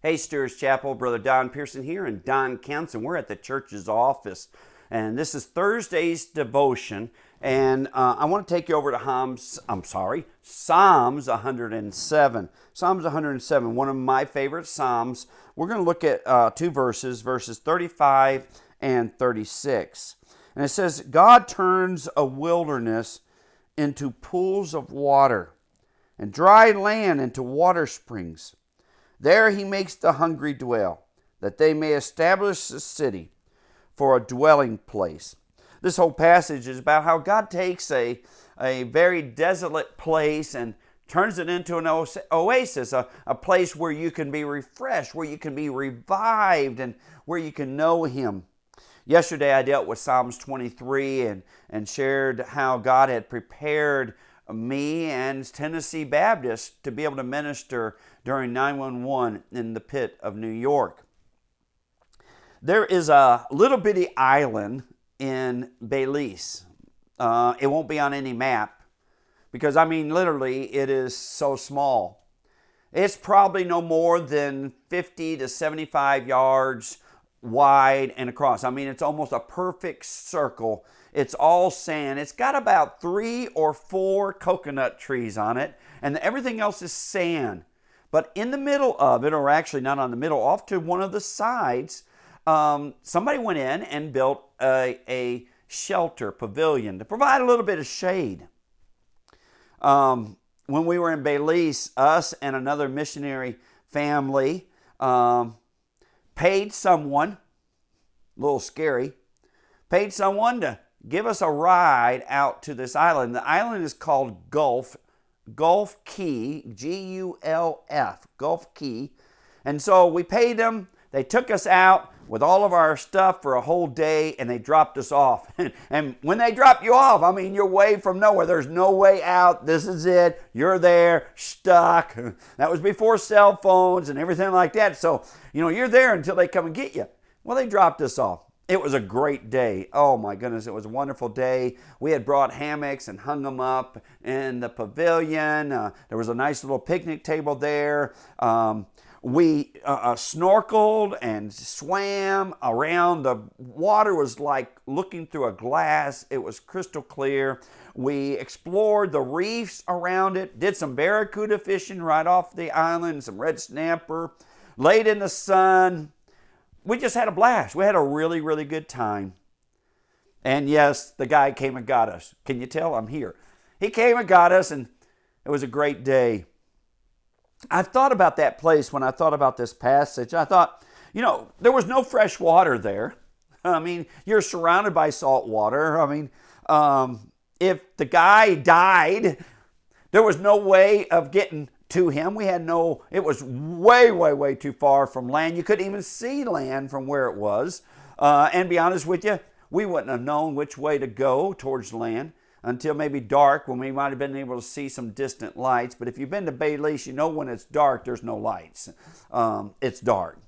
Hey, Steers Chapel, Brother Don Pierson here, and Don Counts, and we're at the church's office. And this is Thursday's devotion, and I want to take you over to Psalms 107. Psalms 107, one of my favorite Psalms. We're going to look at two verses 35 and 36. And it says, God turns a wilderness into pools of water, and dry land into water springs. There he makes the hungry dwell, that they may establish a city for a dwelling place. This whole passage is about how God takes a very desolate place and turns it into an oasis, a place where you can be refreshed, where you can be revived, and where you can know Him. Yesterday I dealt with Psalms 23 and shared how God had prepared me and Tennessee Baptist to be able to minister during 911 in the pit of New York. There is a little bitty island in Belize. It won't be on any map because, literally, it is so small. It's probably no more than 50 to 75 yards wide and across. It's almost a perfect circle. It's all sand. It's got about 3 or 4 coconut trees on it, and everything else is sand. But in the middle of it, or actually not on the middle, off to one of the sides, somebody went in and built a shelter pavilion to provide a little bit of shade. When we were in Belize, us and another missionary family paid someone, a little scary, paid someone to give us a ride out to this island. The island is called Gulf Key, G-U-L-F, Gulf Key. And so we paid them. They took us out with all of our stuff for a whole day, and they dropped us off. And when they drop you off, you're way from nowhere. There's no way out. This is it. You're there, stuck. That was before cell phones and everything like that. So, you're there until they come and get you. Well, they dropped us off. It was a great day. Oh my goodness, it was a wonderful day. We had brought hammocks and hung them up in the pavilion. There was a nice little picnic table there. We snorkeled and swam around. The water was like looking through a glass. It was crystal clear. We explored the reefs around it, did some barracuda fishing right off the island, some red snapper, laid in the sun. We just had a blast. We had a really, really good time. And yes, the guy came and got us. Can you tell I'm here? He came and got us, and it was a great day. I thought about that place when I thought about this passage. I thought, there was no fresh water there. You're surrounded by salt water. If the guy died, there was no way of getting to him. It was way, way, way too far from land. You couldn't even see land from where it was. And be honest with you, we wouldn't have known which way to go towards land until maybe dark, when we might have been able to see some distant lights. But if you've been to Belize, when it's dark, there's no lights. It's dark.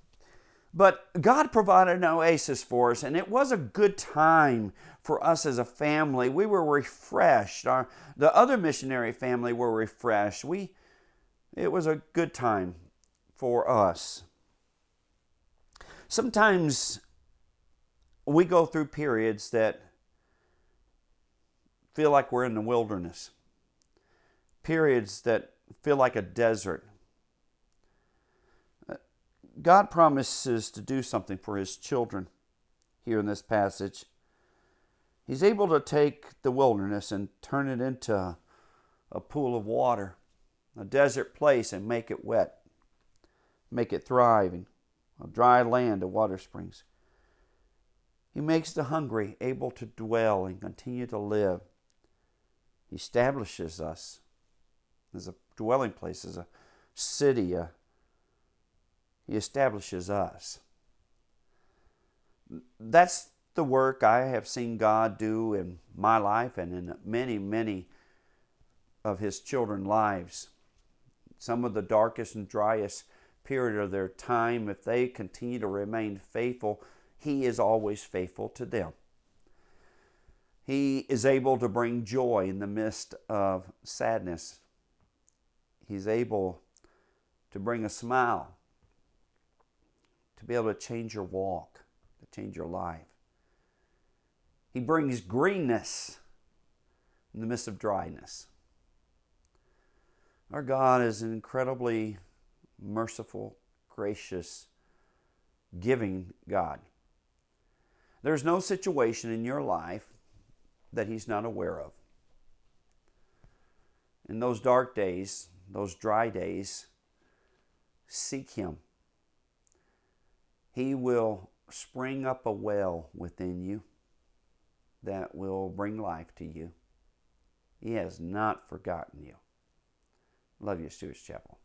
But God provided an oasis for us, and it was a good time for us as a family. We were refreshed. The other missionary family were refreshed. It was a good time for us. Sometimes we go through periods that feel like we're in the wilderness, periods that feel like a desert. God promises to do something for His children here in this passage. He's able to take the wilderness and turn it into a pool of water, a desert place, and make it wet, make it thriving, a dry land of water springs. He makes the hungry able to dwell and continue to live. He establishes us as a dwelling place, as a city. He establishes us. That's the work I have seen God do in my life and in many, many of His children's lives. Some of the darkest and driest period of their time, if they continue to remain faithful, He is always faithful to them. He is able to bring joy in the midst of sadness. He's able to bring a smile to be able to change your walk, to change your life. He brings greenness in the midst of dryness. Our God is an incredibly merciful, gracious, giving God. There's no situation in your life that He's not aware of. In those dark days, those dry days, seek Him. He will spring up a well within you that will bring life to you. He has not forgotten you. Love you, Stewart's Chapel.